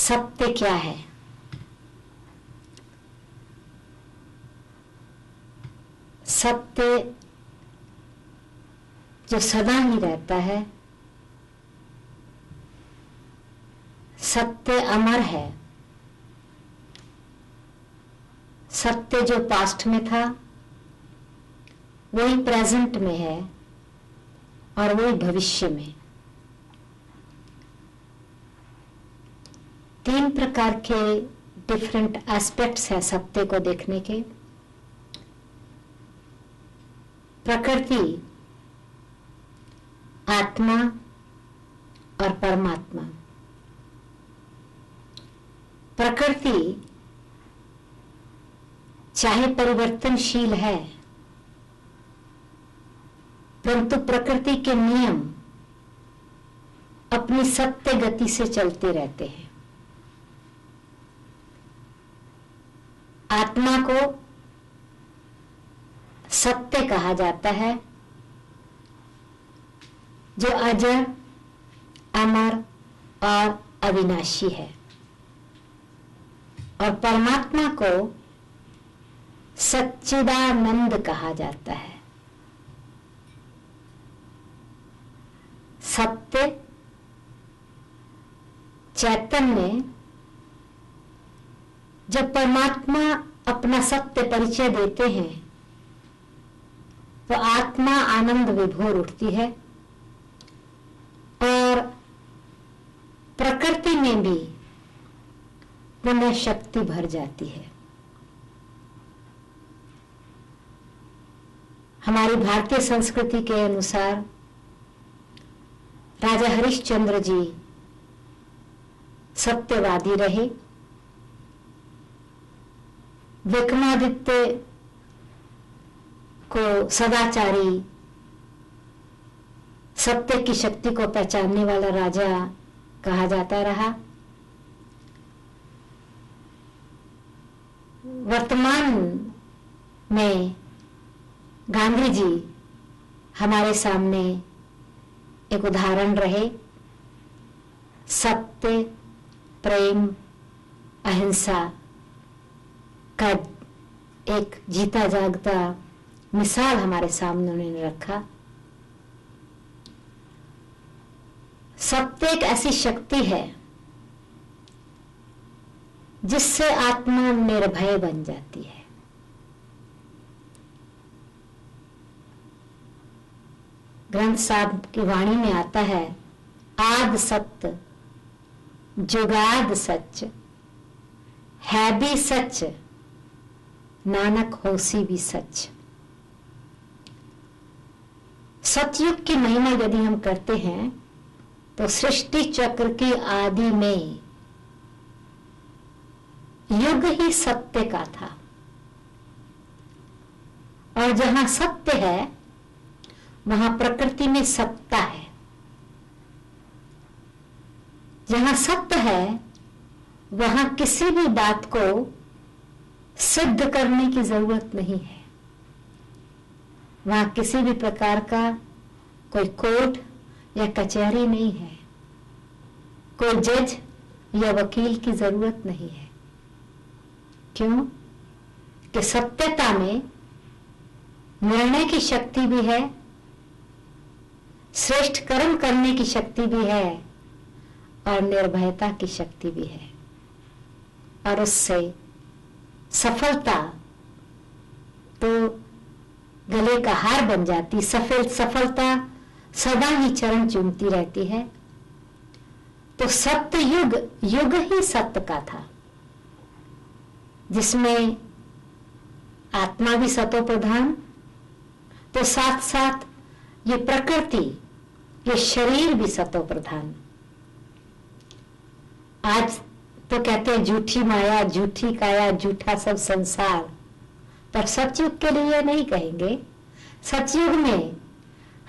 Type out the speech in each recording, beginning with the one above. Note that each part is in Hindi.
सत्य क्या है? सत्य जो सदा ही रहता है, सत्य अमर है। सत्य जो पास्ट में था वही प्रेजेंट में है और वही भविष्य में। तीन प्रकार के डिफरेंट एस्पेक्ट्स हैं सत्य को देखने के। प्रकृति, आत्मा और परमात्मा। प्रकृति चाहे परिवर्तनशील है, परंतु प्रकृति के नियम अपनी सत्य गति से चलते रहते हैं। आत्मा को सत्य कहा जाता है, जो अजर, अमर और अविनाशी है। और परमात्मा को सच्चिदानंद कहा जाता है। सत्य, चैतन्य, जब परमात्मा अपना सत्य परिचय देते हैं तो आत्मा आनंद विभोर उठती है और प्रकृति में भी पुनः शक्ति भर जाती है। हमारी भारतीय संस्कृति के अनुसार राजा हरिश्चंद्र जी सत्यवादी रहे। विक्रमादित्य को सदाचारी, सत्य की शक्ति को पहचानने वाला राजा कहा जाता रहा। वर्तमान में गांधी जी हमारे सामने एक उदाहरण रहे। सत्य, प्रेम, अहिंसा का एक जीता जागता मिसाल हमारे सामने उन्होंने रखा। सत्य एक ऐसी शक्ति है जिससे आत्मा निर्भय बन जाती है। ग्रंथ साहब की वाणी में आता है, आद सत्य, जुगाद सच, है भी सच, नानक होसी भी सच। सतयुग की महिमा यदि हम करते हैं तो सृष्टि चक्र की आदि में युग ही सत्य का था। और जहां सत्य है वहां प्रकृति में सत्ता है। जहां सत्य है वहां किसी भी बात को सिद्ध करने की जरूरत नहीं है। वहां किसी भी प्रकार का कोई कोर्ट या कचहरी नहीं है, कोई जज या वकील की जरूरत नहीं है। क्यों? कि सत्यता में निर्णय की शक्ति भी है, श्रेष्ठ कर्म करने की शक्ति भी है और निर्भयता की शक्ति भी है। और उससे सफलता तो गले का हार बन जाती। सफलता सदा ही चरण चूमती रहती है। तो सत्य युग ही सत्य का था, जिसमें आत्मा भी सतो प्रधान, तो साथ साथ ये प्रकृति, ये शरीर भी सतो प्रधान। आज तो कहते हैं झूठी माया, झूठी काया, झूठा सब संसार, पर सतयुग के लिए नहीं कहेंगे। सतयुग में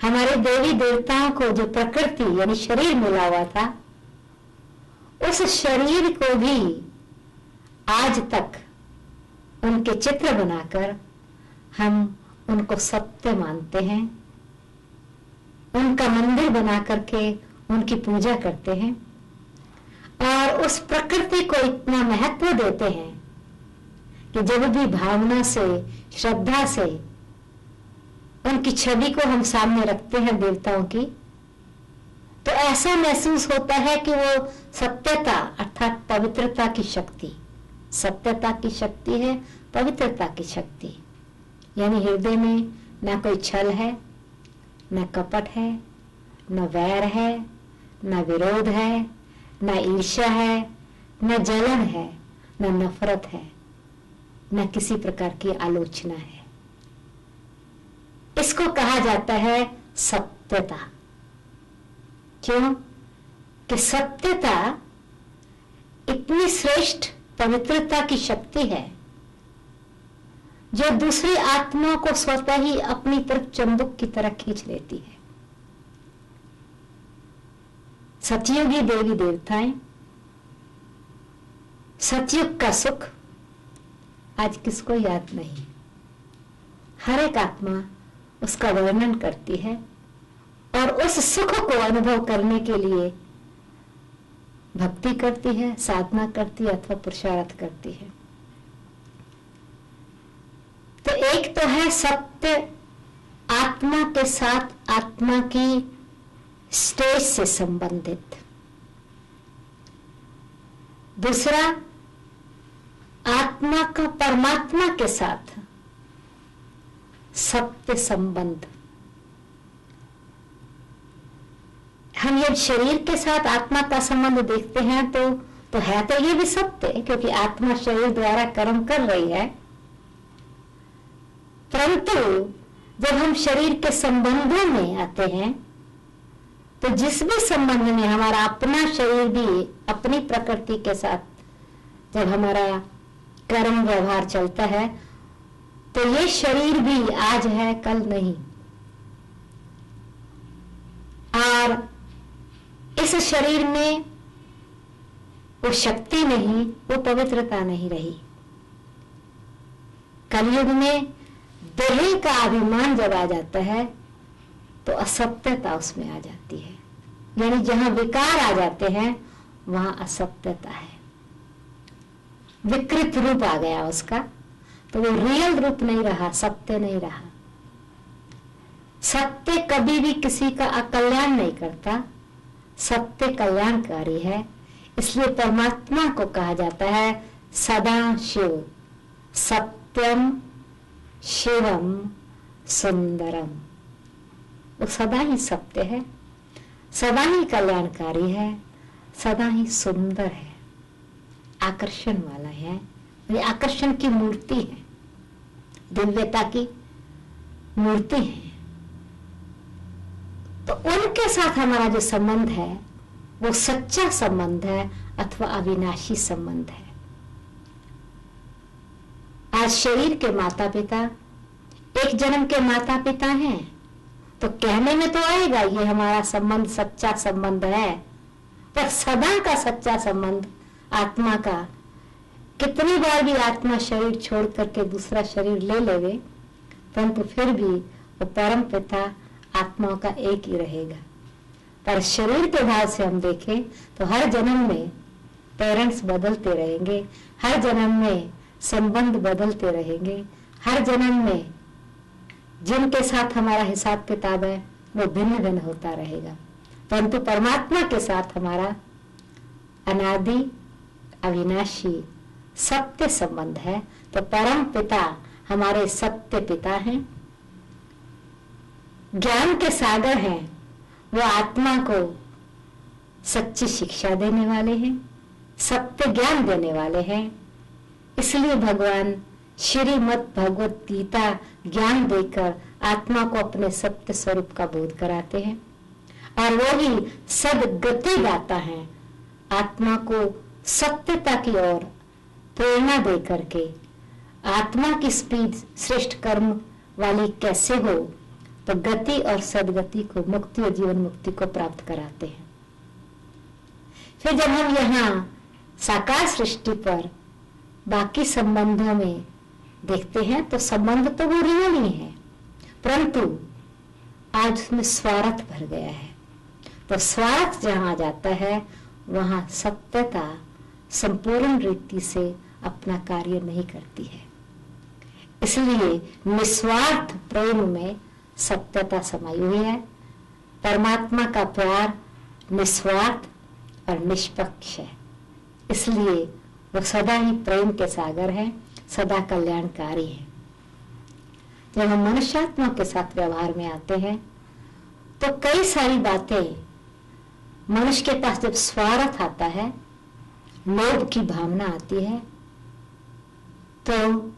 हमारे देवी देवताओं को जो प्रकृति यानी शरीर मिला हुआ था, उस शरीर को भी आज तक उनके चित्र बनाकर हम उनको सत्य मानते हैं, उनका मंदिर बना करके उनकी पूजा करते हैं और और उस प्रकृति को इतना महत्व देते हैं कि जब भी भावना से, श्रद्धा से उनकी छवि को हम सामने रखते हैं देवताओं की, तो ऐसा महसूस होता है कि वो सत्यता अर्थात पवित्रता की शक्ति, सत्यता की शक्ति है, पवित्रता की शक्ति। यानी हृदय में ना कोई छल है, न कपट है, न वैर है, न विरोध है, न ईर्ष्या है, न जलन है, न नफरत है, न किसी प्रकार की आलोचना है। इसको कहा जाता है सत्यता। क्यों? कि सत्यता इतनी श्रेष्ठ पवित्रता की शक्ति है जो दूसरी आत्मा को स्वतः ही अपनी तरफ चुंबक की तरह खींच लेती है। सतयुगी देवी देवताएं, सतयुग का सुख आज किसको याद नहीं। हर एक आत्मा उसका वर्णन करती है और उस सुख को अनुभव करने के लिए भक्ति करती है, साधना करती है अथवा पुरुषार्थ करती है। तो एक तो है सत्य आत्मा के साथ आत्मा की स्टेज से संबंधित, दूसरा आत्मा का परमात्मा के साथ सत्य संबंध। हम ये शरीर के साथ आत्मा का संबंध देखते हैं तो है तो ये भी सत्य, क्योंकि आत्मा शरीर द्वारा कर्म कर रही है। परंतु जब हम शरीर के संबंधों में आते हैं तो जिस भी संबंध में हमारा अपना शरीर भी अपनी प्रकृति के साथ जब हमारा कर्म व्यवहार चलता है तो ये शरीर भी आज है कल नहीं, और इस शरीर में वो शक्ति नहीं, वो पवित्रता नहीं रही। कलयुग में देह का अभिमान जब आ जाता है तो असत्यता उसमें आ जाती है। यानी जहां विकार आ जाते हैं वहां असत्यता है, विकृत रूप आ गया उसका, तो वो रियल रूप नहीं रहा, सत्य नहीं रहा। सत्य कभी भी किसी का अकल्याण नहीं करता, सत्य कल्याणकारी है। इसलिए परमात्मा को कहा जाता है सदा शिव, सत्यम शिवम सुंदरम। वो सदा ही सत्य है, सदा ही कल्याणकारी है, सदा ही सुंदर है, आकर्षण वाला है, ये आकर्षण की मूर्ति है, दिव्यता की मूर्ति है। तो उनके साथ हमारा जो संबंध है वो सच्चा संबंध है अथवा अविनाशी संबंध है। आज शरीर के माता पिता एक जन्म के माता पिता हैं तो कहने में तो आएगा ये हमारा संबंध सच्चा संबंध है, पर सदा का सच्चा संबंध आत्मा का, कितनी बार भी आत्मा शरीर छोड़ करके दूसरा शरीर ले लेवे परंतु फिर भी वो परम पिता आत्माओं का एक ही रहेगा। पर शरीर के भाव से हम देखें तो हर जन्म में पेरेंट्स बदलते रहेंगे, हर जन्म में संबंध बदलते रहेंगे, हर जन्म में जिनके साथ हमारा हिसाब किताब है वो भिन्न भिन्न होता रहेगा। परंतु परमात्मा के साथ हमारा अनादि अविनाशी सत्य संबंध है। तो परम पिता हमारे सत्य पिता हैं, ज्ञान के सागर हैं, वो आत्मा को सच्ची शिक्षा देने वाले हैं, सत्य ज्ञान देने वाले हैं। इसलिए भगवान श्रीमद् भगवत गीता ज्ञान देकर आत्मा को अपने सत्य स्वरूप का बोध कराते हैं और वो ही सदगति दाता है, आत्मा को सत्यता की ओर प्रेरणा दे करके आत्मा की स्पीड श्रेष्ठ कर्म वाली कैसे हो तो गति और सदगति को, मुक्ति और जीवन मुक्ति को प्राप्त कराते हैं। फिर जब हम यहाँ साकार सृष्टि पर बाकी संबंधों में देखते हैं तो संबंध तो वो रियल ही है, परंतु आज उसमें स्वार्थ भर गया है। तो स्वार्थ जहां आ जाता है वहां सत्यता संपूर्ण रीति से अपना कार्य नहीं करती है। इसलिए निस्वार्थ प्रेम में सत्यता समाई हुई है। परमात्मा का प्यार निस्वार्थ और निष्पक्ष है, इसलिए वो सदा ही प्रेम के सागर है, सदा कल्याणकारी है। जब हम मनुष्यात्मा के साथ व्यवहार में आते हैं तो कई सारी बातें, मनुष्य के पास जब स्वार्थ आता है, लोभ की भावना आती है, तो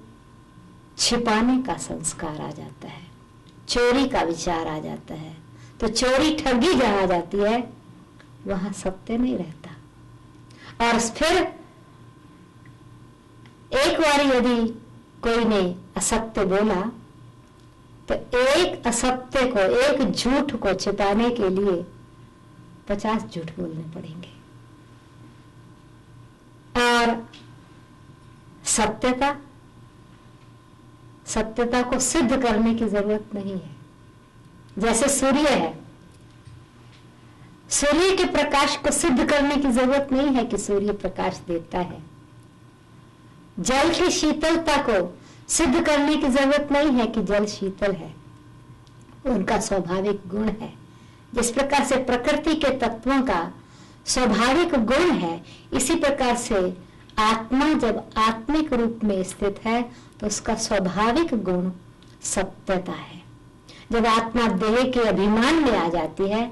छिपाने का संस्कार आ जाता है, चोरी का विचार आ जाता है। तो चोरी ठगी जहां जाती है वहां सत्य नहीं रहता। और फिर एक बार यदि कोई ने असत्य बोला तो एक असत्य को, एक झूठ को छिपाने के लिए 50 झूठ बोलने पड़ेंगे। और सत्यता को सिद्ध करने की जरूरत नहीं है। जैसे सूर्य है, सूर्य के प्रकाश को सिद्ध करने की जरूरत नहीं है कि सूर्य प्रकाश देता है। जल की शीतलता को सिद्ध करने की जरूरत नहीं है कि जल शीतल है, उनका स्वाभाविक गुण है। जिस प्रकार से प्रकृति के तत्वों का स्वाभाविक गुण है, इसी प्रकार से आत्मा जब आत्मिक रूप में स्थित है तो उसका स्वाभाविक गुण सत्यता है। जब आत्मा देह के अभिमान में आ जाती है,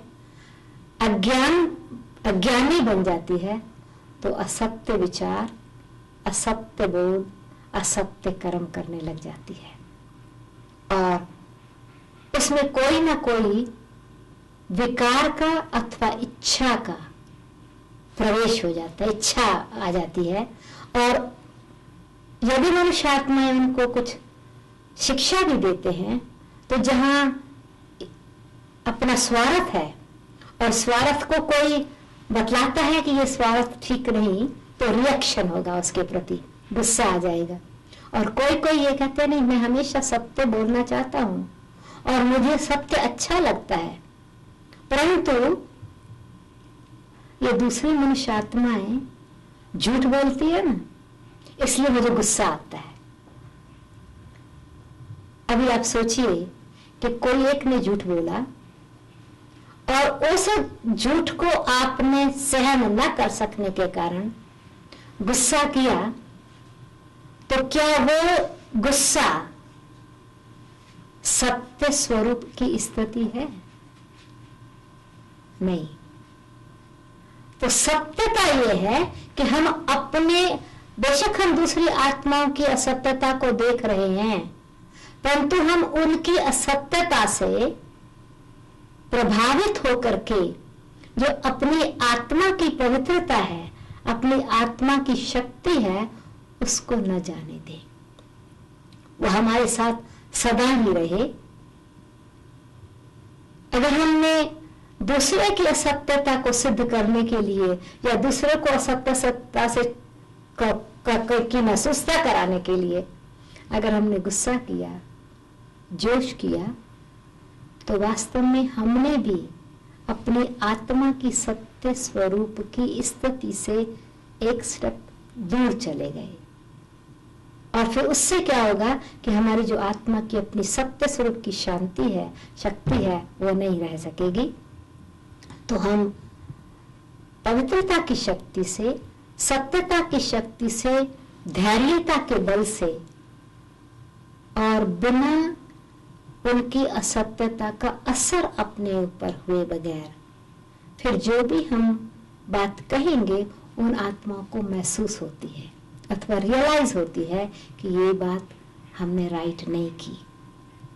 अज्ञानी बन जाती है, तो असत्य विचार, असत्य बोध, असत्य कर्म करने लग जाती है और उसमें कोई ना कोई विकार का अथवा इच्छा का प्रवेश हो जाता है, इच्छा आ जाती है। और यदि मनुष्य आत्माएं उनको कुछ शिक्षा भी देते हैं तो जहां अपना स्वार्थ है और स्वार्थ को कोई बतलाता है कि ये स्वार्थ ठीक नहीं, तो रिएक्शन होगा उसके प्रति, गुस्सा आ जाएगा। और कोई ये कहते नहीं, मैं हमेशा सत्य बोलना चाहता हूं और मुझे सत्य अच्छा लगता है, परंतु ये दूसरी मनुष्य आत्माएं झूठ बोलती है ना, इसलिए मुझे गुस्सा आता है। अभी आप सोचिए कि कोई एक ने झूठ बोला और उस झूठ को आपने सहन न कर सकने के कारण गुस्सा किया, तो क्या वो गुस्सा सत्य स्वरूप की स्थिति है? नहीं। तो सत्यता यह है कि हम अपने, बेशक हम दूसरी आत्माओं की असत्यता को देख रहे हैं, परंतु हम उनकी असत्यता से प्रभावित होकर के जो अपनी आत्मा की पवित्रता है, अपनी आत्मा की शक्ति है, उसको न जाने दें। वो हमारे साथ सदा ही रहे। अगर हमने दूसरे की असत्यता को सिद्ध करने के लिए या दूसरे को असत्यता से की महसूसता कराने के लिए अगर हमने गुस्सा किया, जोश किया, तो वास्तव में हमने भी अपनी आत्मा की सत्य स्वरूप की स्थिति से एक स्टेप दूर चले गए। और फिर उससे क्या होगा कि हमारी जो आत्मा की अपनी सत्य स्वरूप की शांति है, शक्ति है, वो नहीं रह सकेगी। तो हम पवित्रता की शक्ति से, सत्यता की शक्ति से, धैर्यता के बल से और बिना उनकी असत्यता का असर अपने ऊपर हुए बगैर फिर जो भी हम बात कहेंगे उन आत्माओं को महसूस होती है अथवा रियलाइज होती है कि ये बात हमने राइट नहीं की।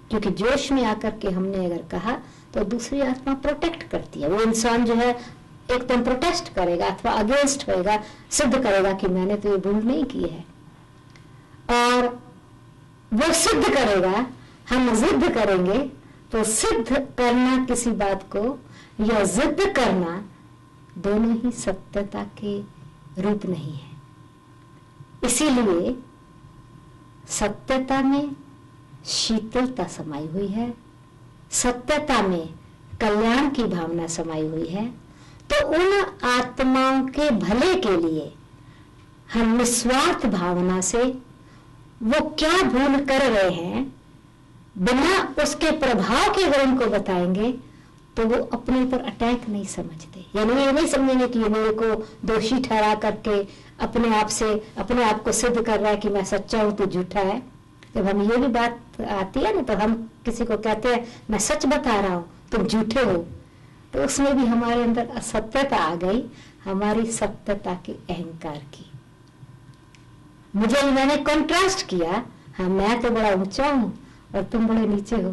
क्योंकि जोश में आकर के हमने अगर कहा तो दूसरी आत्मा प्रोटेक्ट करती है। वो इंसान जो है एकदम प्रोटेस्ट करेगा अथवा अगेंस्ट होएगा, सिद्ध करेगा कि मैंने तो ये भूल नहीं की है, और वो सिद्ध करेगा, हम जिद करेंगे। तो सिद्ध करना किसी बात को या जिद करना दोनों ही सत्यता के रूप नहीं है। इसीलिए सत्यता में शीतलता समाई हुई है, सत्यता में कल्याण की भावना समाई हुई है। तो उन आत्माओं के भले के लिए हम निस्वार्थ भावना से वो क्या भूल कर रहे हैं बिना उसके प्रभाव के अगर उनको बताएंगे तो वो अपने ऊपर अटैक नहीं समझते, यानी ये नहीं समझेंगे कि ये मेरे को दोषी ठहरा करके अपने आप से अपने आप को सिद्ध कर रहा है कि मैं सच्चा हूं तो झूठा है। जब हम ये भी बात आती है ना तो हम किसी को कहते हैं मैं सच बता रहा हूं तुम झूठे हो, तो उसमें भी हमारे अंदर असत्यता आ गई, हमारी सत्यता के अहंकार की। मैंने कंट्रास्ट किया, हाँ मैं तो बड़ा ऊंचा हूं और तुम बड़े नीचे हो,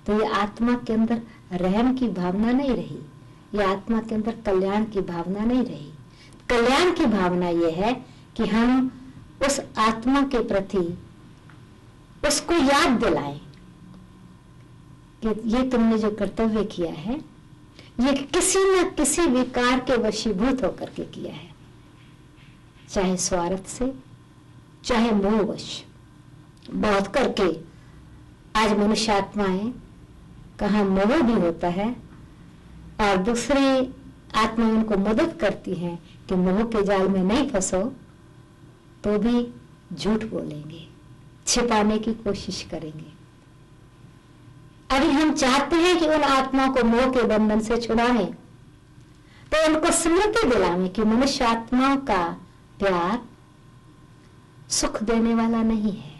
तो ये आत्मा के अंदर रहम की भावना नहीं रही, ये आत्मा के अंदर कल्याण की भावना नहीं रही। कल्याण की भावना ये है कि हम उस आत्मा के प्रति उसको याद दिलाएं कि ये तुमने जो कर्तव्य किया है ये किसी न किसी विकार के वशीभूत होकर के किया है, चाहे स्वार्थ से चाहे मोहवश। बहुत करके आज मनुष्य आत्माएं कहाँ मोह भी होता है और दूसरी आत्मा उनको मदद करती हैं कि मोह के जाल में नहीं फंसो, तो भी झूठ बोलेंगे, छिपाने की कोशिश करेंगे। अभी हम चाहते हैं कि उन आत्माओं को मोह के बंधन से छुड़ाएं, तो उनको स्मृति दिलाएं कि मनुष्य आत्माओं का प्यार सुख देने वाला नहीं है।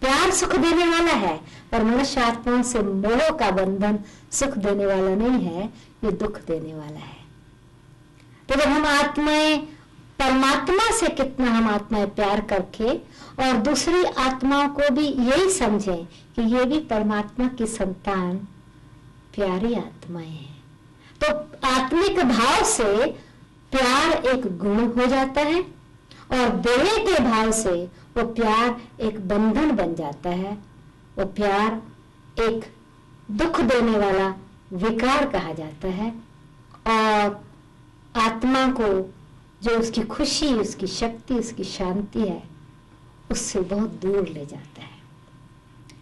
प्यार सुख देने वाला है पर मनुष्य आत्माओं से मोह का बंधन सुख देने वाला नहीं है, ये दुख देने वाला है। तो जब हम आत्माएं परमात्मा से कितना हम आत्माएं प्यार करके और दूसरी आत्माओं को भी यही समझें कि ये भी परमात्मा की संतान प्यारी आत्माएं हैं, तो आत्मिक भाव से प्यार एक गुण हो जाता है और देने के भाव से वो प्यार एक बंधन बन जाता है। वो प्यार एक दुख देने वाला विकार कहा जाता है और आत्मा को जो उसकी खुशी, उसकी शक्ति, उसकी शांति है उससे बहुत दूर ले जाता है।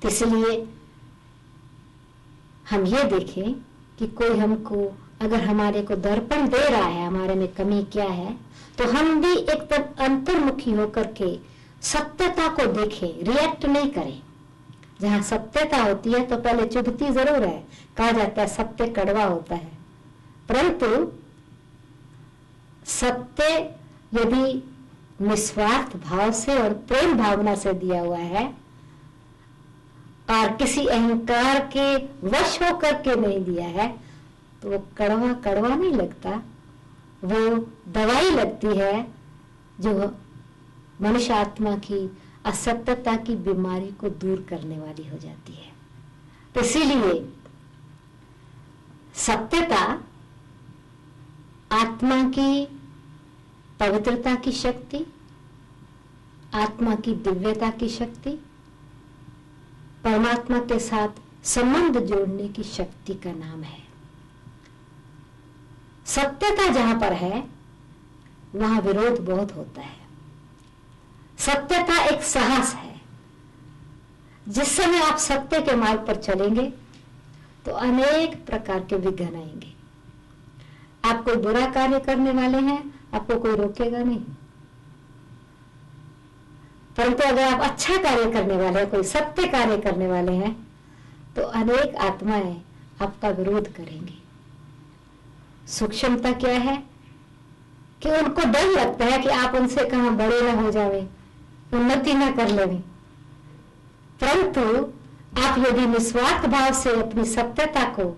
तो इसलिए हम ये देखें कि कोई हमको अगर हमारे को दर्पण दे रहा है हमारे में कमी क्या है, तो हम भी एकदम अंतर्मुखी होकर के सत्यता को देखें, रिएक्ट नहीं करें। जहां सत्यता होती है तो पहले चुभती जरूर है, कहा जाता है सत्य कड़वा होता है, परंतु सत्य यदि निस्वार्थ भाव से और प्रेम भावना से दिया हुआ है और किसी अहंकार के वश होकर के नहीं दिया है, तो वो कड़वा कड़वा नहीं लगता, वो दवाई लगती है जो मनुष्य आत्मा की असत्यता की बीमारी को दूर करने वाली हो जाती है। तो इसीलिए सत्यता आत्मा की पवित्रता की शक्ति, आत्मा की दिव्यता की शक्ति, परमात्मा के साथ संबंध जोड़ने की शक्ति का नाम है। सत्यता जहां पर है वहां विरोध बहुत होता है। सत्यता एक साहस है। जिस समय आप सत्य के मार्ग पर चलेंगे तो अनेक प्रकार के विघ्न आएंगे। आप कोई बुरा कार्य करने वाले हैं, आपको कोई रोकेगा नहीं, परंतु अगर आप अच्छा कार्य करने वाले हैं, कोई सत्य कार्य करने वाले हैं, तो अनेक आत्माएं आपका विरोध करेंगी। सूक्ष्मता क्या है कि उनको डर लगता है कि आप उनसे कहां बड़े ना हो जावे, उन्नति ना कर लेवे, परंतु आप यदि निस्वार्थ भाव से अपनी सत्यता को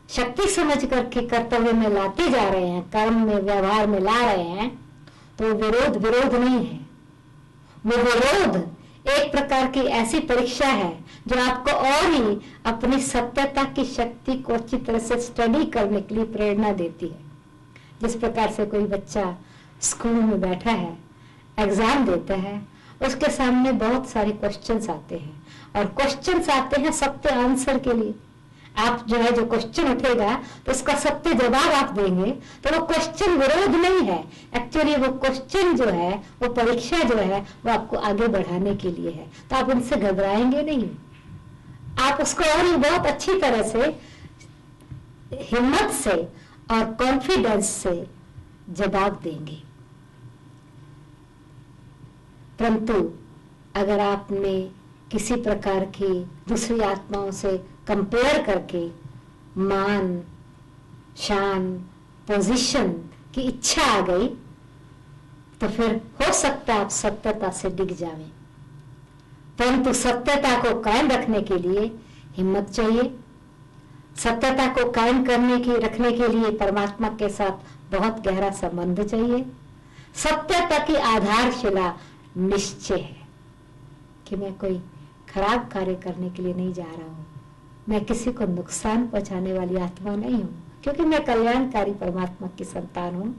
शक्ति समझ करके कर्तव्य में लाते जा रहे हैं, कर्म में व्यवहार में ला रहे हैं, तो विरोध विरोध नहीं है। वो विरोध एक प्रकार की ऐसी परीक्षा है जो आपको और ही अपनी सत्यता की शक्ति को अच्छी तरह से स्टडी करने के लिए प्रेरणा देती है। जिस प्रकार से कोई बच्चा स्कूल में बैठा है, एग्जाम देता है, उसके सामने बहुत सारे क्वेश्चंस आते हैं और क्वेश्चंस आते हैं सत्य आंसर के लिए। आप जो है जो क्वेश्चन उठेगा तो उसका सत्य जवाब आप देंगे, तो वो क्वेश्चन विरोध नहीं है, एक्चुअली वो क्वेश्चन जो है, वो परीक्षा जो है, वो आपको आगे बढ़ाने के लिए है। तो आप उनसे घबराएंगे नहीं, आप उसको और बहुत अच्छी तरह से हिम्मत से और कॉन्फिडेंस से जवाब देंगे। परंतु अगर आपने किसी प्रकार की दूसरी आत्माओं से कंपेयर करके मान, शान, पोजीशन की इच्छा आ गई तो फिर हो सकता है आप सत्यता से डिग जावें। परंतु सत्यता को कायम रखने के लिए हिम्मत चाहिए। सत्यता को कायम रखने के लिए परमात्मा के साथ बहुत गहरा संबंध चाहिए। सत्यता की आधारशिला निश्चय है कि मैं कोई खराब कार्य करने के लिए नहीं जा रहा हूं, मैं किसी को नुकसान पहुंचाने वाली आत्मा नहीं हूं, क्योंकि मैं कल्याणकारी परमात्मा की संतान हूं।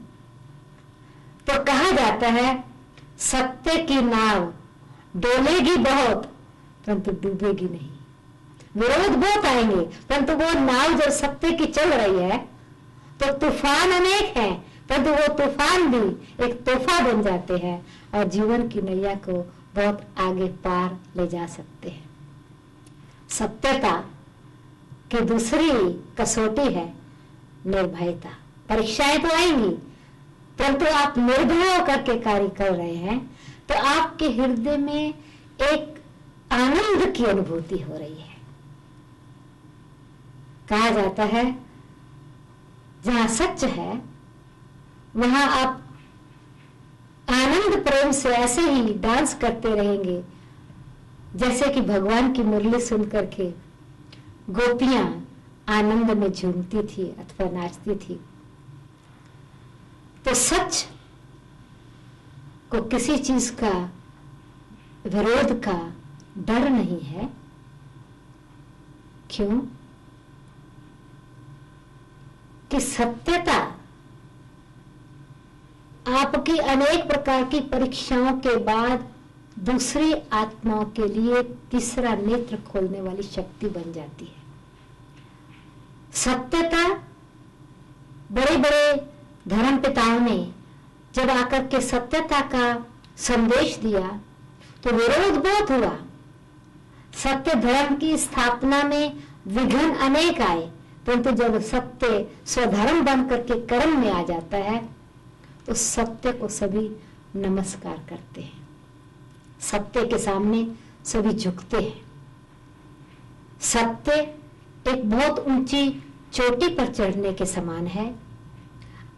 तो कहा जाता है सत्य की नाव डोलेगी बहुत परंतु डूबेगी नहीं। विरोध बहुत आएंगे परंतु वो नाव जब सत्य की चल रही है तो तूफान अनेक हैं, परंतु वो तूफान भी एक तोहफा बन जाते हैं और जीवन की नैया को बहुत आगे पार ले जा सकते हैं। सत्यता की दूसरी कसौटी है निर्भयता। परीक्षाएं तो आएंगी परंतु आप निर्भय होकर के कार्य कर रहे हैं तो आपके हृदय में एक आनंद की अनुभूति हो रही है। कहा जाता है जहां सच है वहां आप आनंद प्रेम से ऐसे ही डांस करते रहेंगे जैसे कि भगवान की मुरली सुनकर के गोपियां आनंद में झूमती थी अथवा नाचती थी। तो सच को किसी चीज का विरोध का डर नहीं है। क्यों? कि सत्यता आपकी अनेक प्रकार की परीक्षाओं के बाद दूसरी आत्माओं के लिए तीसरा नेत्र खोलने वाली शक्ति बन जाती है। सत्यता बड़े बड़े धर्म पिताओं ने जब आकर के सत्यता का संदेश दिया तो विरोध बहुत हुआ। सत्य धर्म की स्थापना में विघ्न अनेक आए, परंतु जब सत्य स्वधर्म बन करके कर्म में आ जाता है तो सत्य को सभी नमस्कार करते हैं, सत्य के सामने सभी झुकते हैं। सत्य एक बहुत ऊंची चोटी पर चढ़ने के समान है।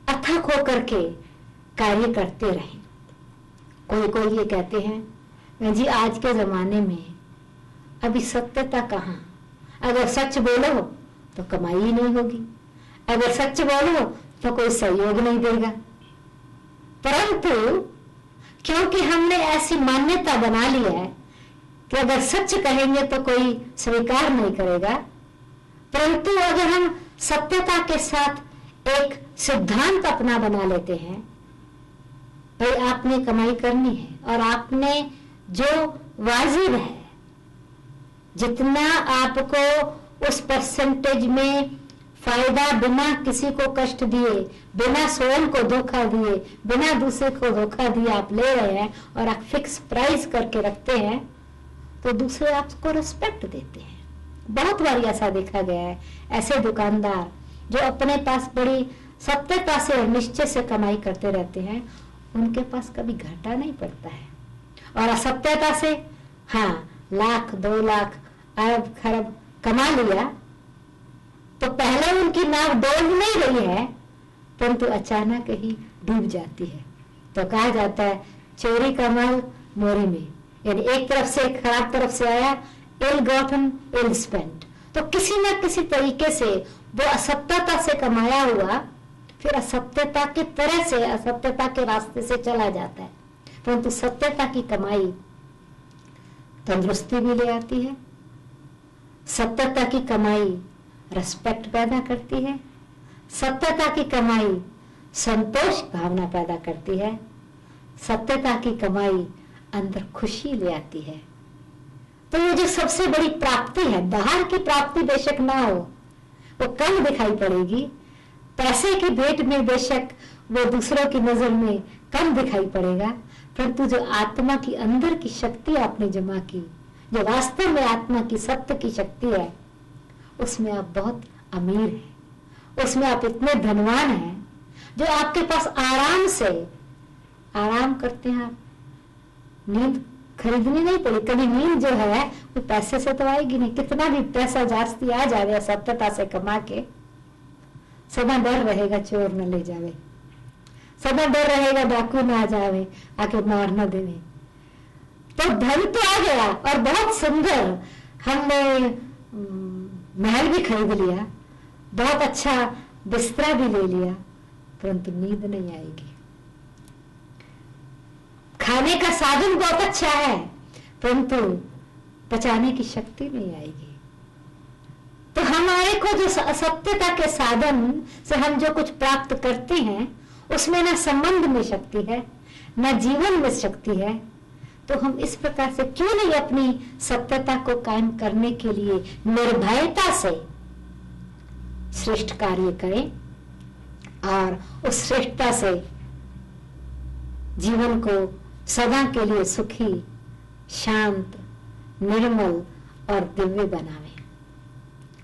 अथक होकर के कार्य करते रहें। कोई कोई ये कहते हैं जी आज के जमाने में अभी सत्यता कहाँ, अगर सच बोलो तो कमाई ही नहीं होगी, अगर सच बोलो तो कोई सहयोग नहीं देगा। परंतु क्योंकि हमने ऐसी मान्यता बना ली है कि अगर सच कहेंगे तो कोई स्वीकार नहीं करेगा, परंतु अगर हम सत्यता के साथ एक सिद्धांत अपना बना लेते हैं, भाई आपने कमाई करनी है और आपने जो वाजिब है जितना आपको उस परसेंटेज में फायदा बिना किसी को कष्ट दिए, बिना स्वयं को धोखा दिए, बिना दूसरे को धोखा दिए आप ले रहे हैं और आप फिक्स प्राइस करके रखते हैं तो दूसरे आपको रिस्पेक्ट देते हैं। बहुत बार ऐसा देखा गया है। ऐसे दुकानदार जो अपने पास बड़ी सत्यता से और निश्चय से कमाई करते रहते हैं उनके पास कभी घाटा नहीं पड़ता है। और असत्यता से हाँ लाख 2 लाख अरब खरब कमा लिया तो पहले उनकी नाव डोल नहीं रही है परंतु अचानक ही डूब जाती है। तो कहा जाता है चोरी का माल मोरी में, यानी एक तरफ से खराब तरफ से आया, इल गॉटन इल स्पेंट। तो किसी न किसी तरीके से वो असत्यता से कमाया हुआ फिर असत्यता की तरह से असत्यता के रास्ते से चला जाता है। परंतु सत्यता की कमाई तंदुरुस्ती भी ले आती है, सत्यता की कमाई रिस्पेक्ट पैदा करती है, सत्यता की कमाई संतोष भावना पैदा करती है, सत्यता की कमाई अंदर खुशी ले आती है। तो ये जो सबसे बड़ी प्राप्ति है, बाहर की प्राप्ति बेशक ना हो, वो कम दिखाई पड़ेगी, पैसे की भेंट में बेशक वो दूसरों की नजर में कम दिखाई पड़ेगा, परंतु जो आत्मा की अंदर की शक्ति आपने जमा की, जो वास्तव में आत्मा की सत्य की शक्ति है, उसमें आप बहुत अमीर हैं, उसमें आप इतने धनवान हैं जो आपके पास आराम से आराम करते हैं आप नींद खरीदनी नहीं पड़ी। कभी नींद जो है वो पैसे से तो आएगी नहीं, कितना भी पैसा जास्ती आ जावे सत्यता से कमा के, सदा डर रहेगा चोर न ले जावे, सदा डर रहेगा डाकू न आ जावे आके मार न देवे। तो धन तो आ गया और बहुत सुंदर, हमने महल भी खरीद लिया, बहुत अच्छा बिस्तरा भी ले लिया, परंतु नींद नहीं आएगी। खाने का साधन बहुत अच्छा है, परंतु पचाने की शक्ति नहीं आएगी। तो हमारे को जो सत्यता के साधन से हम जो कुछ प्राप्त करते हैं उसमें ना संबंध में शक्ति है, ना जीवन में शक्ति है। तो हम इस प्रकार से क्यों नहीं अपनी सत्यता को कायम करने के लिए निर्भयता से श्रेष्ठ कार्य करें और उस श्रेष्ठता से जीवन को सदा के लिए सुखी, शांत, निर्मल और दिव्य बनावे।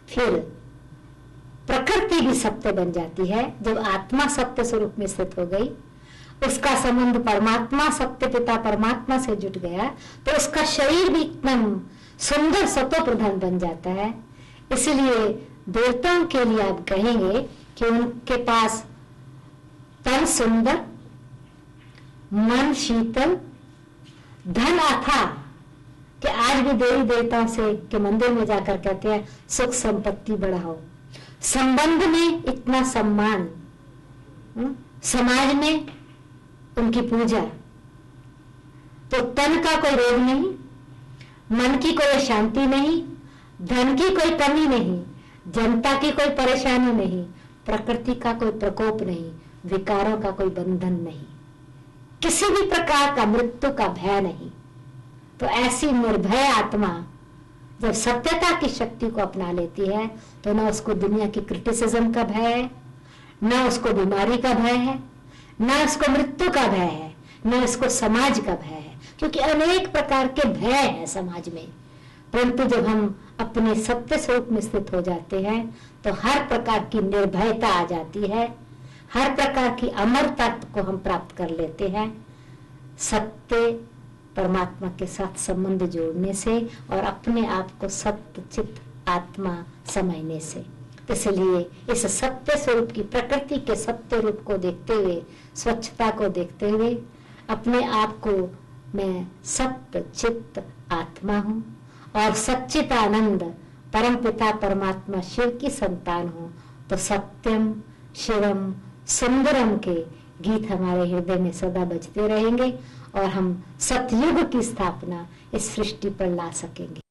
फिर प्रकृति भी सत्य बन जाती है। जब आत्मा सत्य स्वरूप में स्थित हो गई, उसका संबंध परमात्मा सत्य पिता परमात्मा से जुट गया, तो उसका शरीर भी एकदम सुंदर सतो प्रधान बन जाता है। इसलिए देवताओं के लिए आप कहेंगे कि उनके पास तन सुंदर, मन शीतल, धन अथाह, कि आज भी देवी देवताओं से के मंदिर में जाकर कहते हैं सुख संपत्ति बढ़ाओ, संबंध में इतना सम्मान, समाज में उनकी पूजा। तो तन का कोई रोग नहीं, मन की कोई शांति नहीं, धन की कोई कमी नहीं, जनता की कोई परेशानी नहीं, प्रकृति का कोई प्रकोप नहीं, विकारों का कोई बंधन नहीं, किसी भी प्रकार का मृत्यु का भय नहीं। तो ऐसी निर्भय आत्मा जब सत्यता की शक्ति को अपना लेती है तो न उसको दुनिया की क्रिटिसिज्म का भय है, न उसको बीमारी का भय है, न उसको मृत्यु का भय है, न उसको समाज का भय है, क्योंकि अनेक प्रकार के भय है समाज में। परंतु जब हम अपने सत्य स्वरूप में स्थित हो जाते हैं तो हर प्रकार की निर्भयता आ जाती है, हर प्रकार की अमरता को हम प्राप्त कर लेते हैं सत्य परमात्मा के साथ संबंध जोड़ने से और अपने आप को सत्य चित्त आत्मा समझने से। इसलिए इस सत्य स्वरूप की, प्रकृति के सत्य रूप को देखते हुए, स्वच्छता को देखते हुए अपने आप को मैं सत्य चित्त आत्मा हूँ और सच्चित आनंद परम पिता परमात्मा शिव की संतान हूँ, तो सत्यम शिवम सुंदरम के गीत हमारे हृदय में सदा बजते रहेंगे और हम सतयुग की स्थापना इस सृष्टि पर ला सकेंगे।